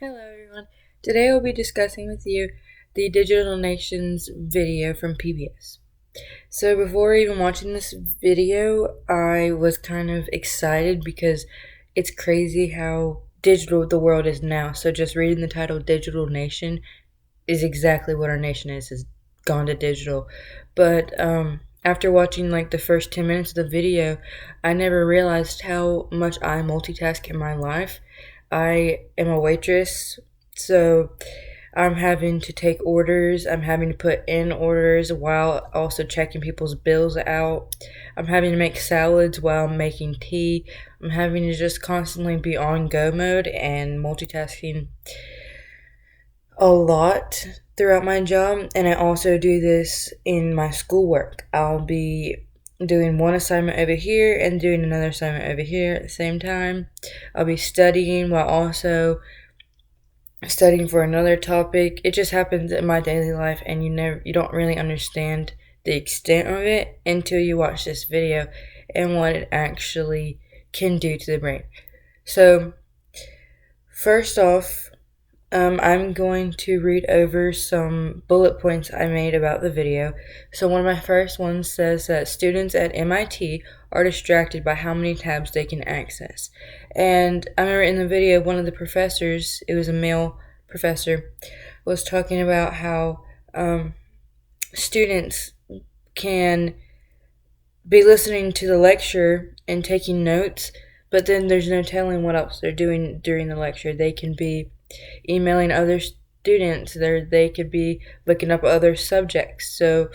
Hello everyone. Today I'll be discussing with you the Digital Nations video from PBS. So before even watching this video, I was kind of excited because it's crazy how digital the world is now. So just reading the title Digital Nation is exactly what our nation is gone to digital. But after watching like the first 10 minutes of the video, I never realized how much I multitask in my life. I am a waitress, so I'm having to take orders. I'm having to put in orders while also checking people's bills out. I'm having to make salads while making tea. I'm having to just constantly be on go mode and multitasking a lot throughout my job. And I also do this in my schoolwork. I'll be doing one assignment over here and doing another assignment over here at the same time. I'll be studying while also studying for another topic. It just happens in my daily life, and you don't really understand the extent of it until you watch this video and what it actually can do to the brain. So first off, I'm going to read over some bullet points I made about the video. So one of my first ones says that students at MIT are distracted by how many tabs they can access. And I remember in the video, one of the professors, it was a male professor, was talking about how students can be listening to the lecture and taking notes, but then there's no telling what else they're doing during the lecture. They can be emailing other students, they could be looking up other subjects. So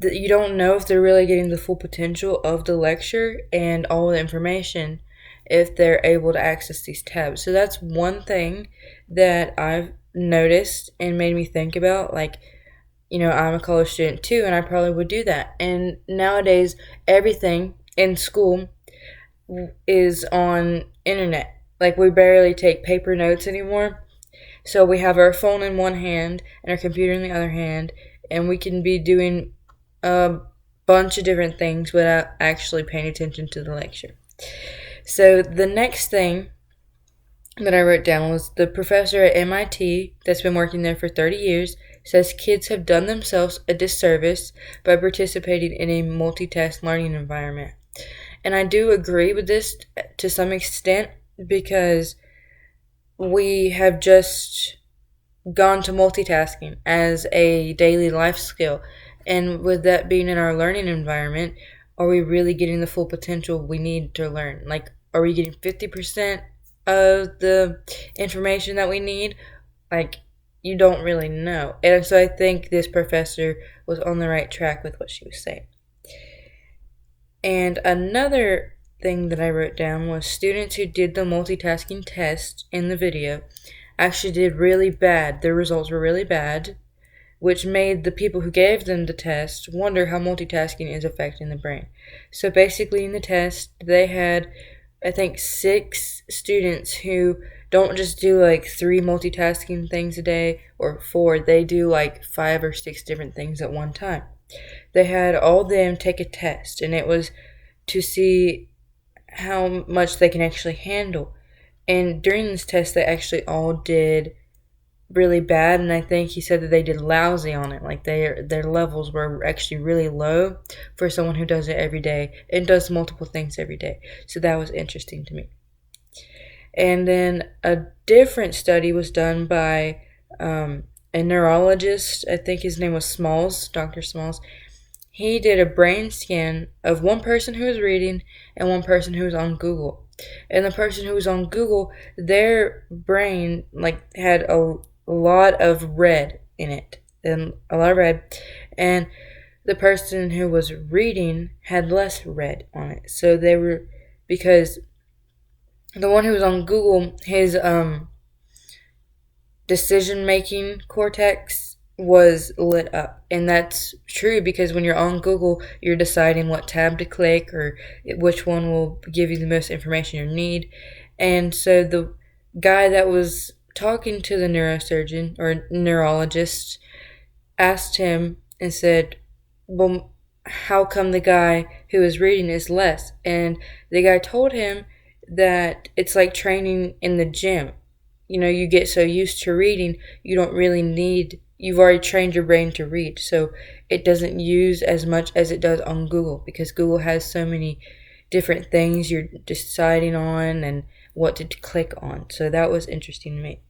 you don't know if they're really getting the full potential of the lecture and all the information if they're able to access these tabs. So that's one thing that I've noticed and made me think about, like, I'm a college student too, and I probably would do that. And nowadays, everything in school is on internet. Like, we barely take paper notes anymore. So we have our phone in one hand and our computer in the other hand, and we can be doing a bunch of different things without actually paying attention to the lecture. So the next thing that I wrote down was the professor at MIT that's been working there for 30 years says kids have done themselves a disservice by participating in a multitask learning environment. And I do agree with this to some extent because we have just gone to multitasking as a daily life skill. And with that being in our learning environment, are we really getting the full potential we need to learn? Like, are we getting 50% of the information that we need? Like, you don't really know. And so I think this professor was on the right track with what she was saying. And another thing that I wrote down was students who did the multitasking test in the video actually did really bad. Their results were really bad, which made the people who gave them the test wonder how multitasking is affecting the brain. So basically in the test, they had, I think, 6 students who don't just do like 3 multitasking things a day or 4, they do like 5 or 6 different things at one time. They had all of them take a test, and it was to see how much they can actually handle. And during this test, they actually all did really bad, and I think he said that they did lousy on it. Like, their levels were actually really low for someone who does it every day and does multiple things every day. So that was interesting to me. And then a different study was done by a neurologist. I think his name was Smalls, Dr. Smalls. He did a brain scan of one person who was reading and one person who was on Google. And the person who was on Google, their brain had a lot of red in it, and a lot of red, and the person who was reading had less red on it. So they were, because the one who was on Google, his decision making cortex was lit up. And that's true because when you're on Google, you're deciding what tab to click or which one will give you the most information you need. And so the guy that was talking to the neurosurgeon or neurologist asked him and said, well, how come the guy who is reading is less? And the guy told him that it's like training in the gym. you get so used to reading, you've already trained your brain to read. So it doesn't use as much as it does on Google, because Google has so many different things you're deciding on and what to click on. So that was interesting to me.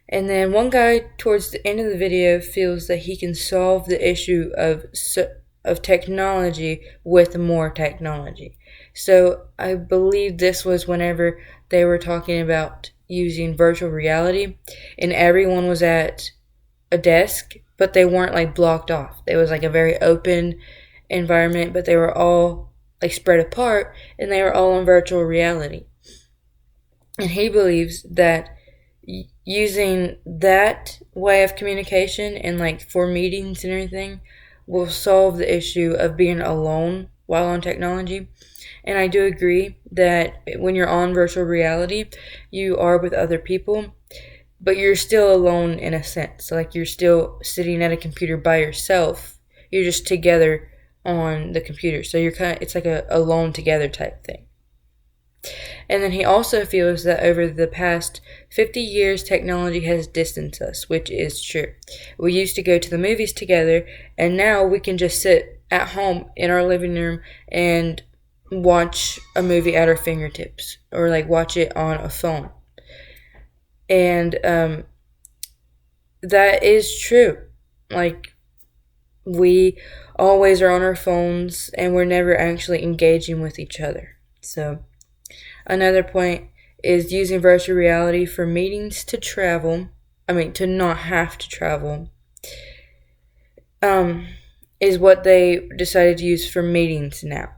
And then one guy towards the end of the video feels that he can solve the issue of technology with more technology. So I believe this was whenever they were talking about using virtual reality, and everyone was at a desk, but they weren't like blocked off. It was like a very open environment, but they were all like spread apart, and they were all in virtual reality. And he believes that using that way of communication and like for meetings and everything will solve the issue of being alone while on technology. And I do agree that when you're on virtual reality, you are with other people, but you're still alone in a sense. Like you're still sitting at a computer by yourself. You're just together on the computer. So it's like a alone together type thing. And then he also feels that over the past 50 years, technology has distanced us, which is true. We used to go to the movies together, and now we can just sit at home in our living room and watch a movie at our fingertips, or like watch it on a phone. And that is true. Like, we always are on our phones, and we're never actually engaging with each other. So another point is using virtual reality for meetings to not have to travel, is what they decided to use for meetings now.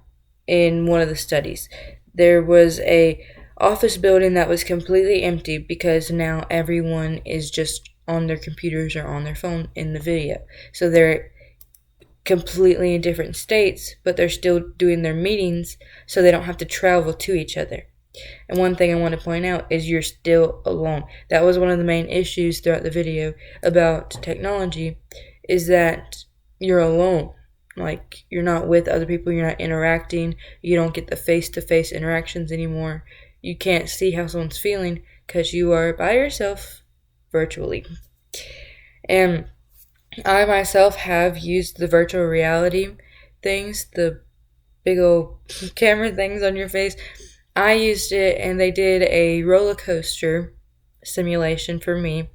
In one of the studies, there was a office building that was completely empty because now everyone is just on their computers or on their phone in the video. So they're completely in different states, but they're still doing their meetings, so they don't have to travel to each other. And one thing I want to point out is you're still alone. That was one of the main issues throughout the video about technology, is that you're alone. Like, you're not with other people, you're not interacting, you don't get the face-to-face interactions anymore. You can't see how someone's feeling because you are by yourself virtually. And I myself have used the virtual reality things, the big old camera things on your face. I used it, and they did a roller coaster simulation for me.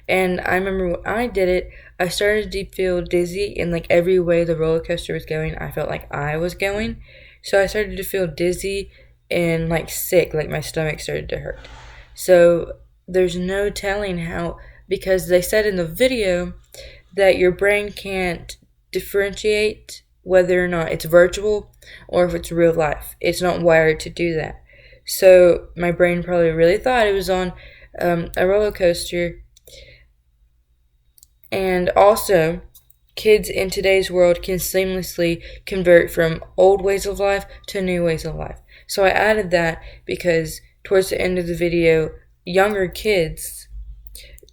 And I remember when I did it, I started to feel dizzy in like every way the roller coaster was going. I felt like I was going. So I started to feel dizzy and like sick, like my stomach started to hurt. So there's no telling how, because they said in the video that your brain can't differentiate whether or not it's virtual or if it's real life. It's not wired to do that. So my brain probably really thought it was on a roller coaster. And also, kids in today's world can seamlessly convert from old ways of life to new ways of life. So I added that because towards the end of the video, younger kids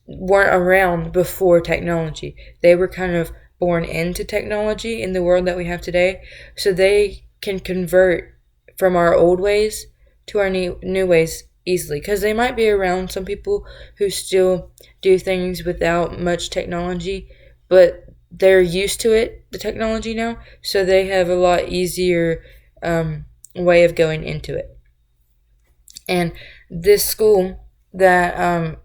weren't around before technology. They were kind of born into technology in the world that we have today. So they can convert from our old ways to our new ways easily, because they might be around some people who still do things without much technology, but they're used to it, the technology now, so they have a lot easier way of going into it. And this school that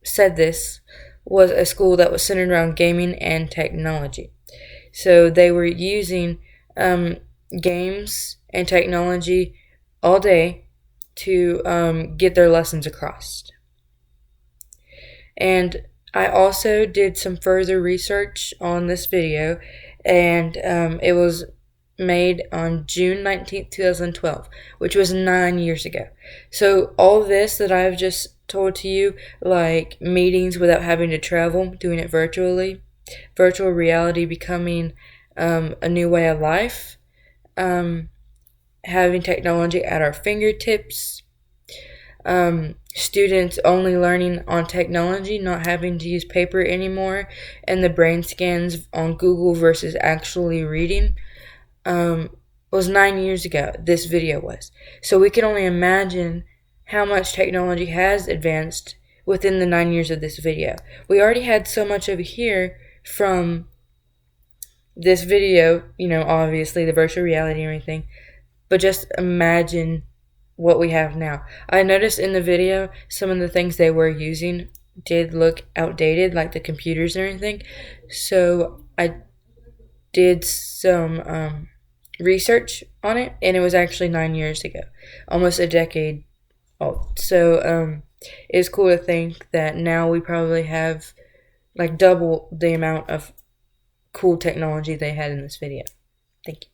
said this was a school that was centered around gaming and technology. So they were using games and technology all day to get their lessons across. And I also did some further research on this video, and it was made on June 19th, 2012, which was 9 years ago. So all this that I've just told to you, like meetings without having to travel, doing it virtually, virtual reality becoming a new way of life, having technology at our fingertips, students only learning on technology, not having to use paper anymore, and the brain scans on Google versus actually reading, was 9 years ago, this video was. So we can only imagine how much technology has advanced within the 9 years of this video. We already had so much over here from this video, obviously the virtual reality and everything, but just imagine what we have now. I noticed in the video some of the things they were using did look outdated, like the computers and everything. So I did some research on it, and it was actually 9 years ago, almost a decade old. So it's cool to think that now we probably have like double the amount of cool technology they had in this video. Thank you.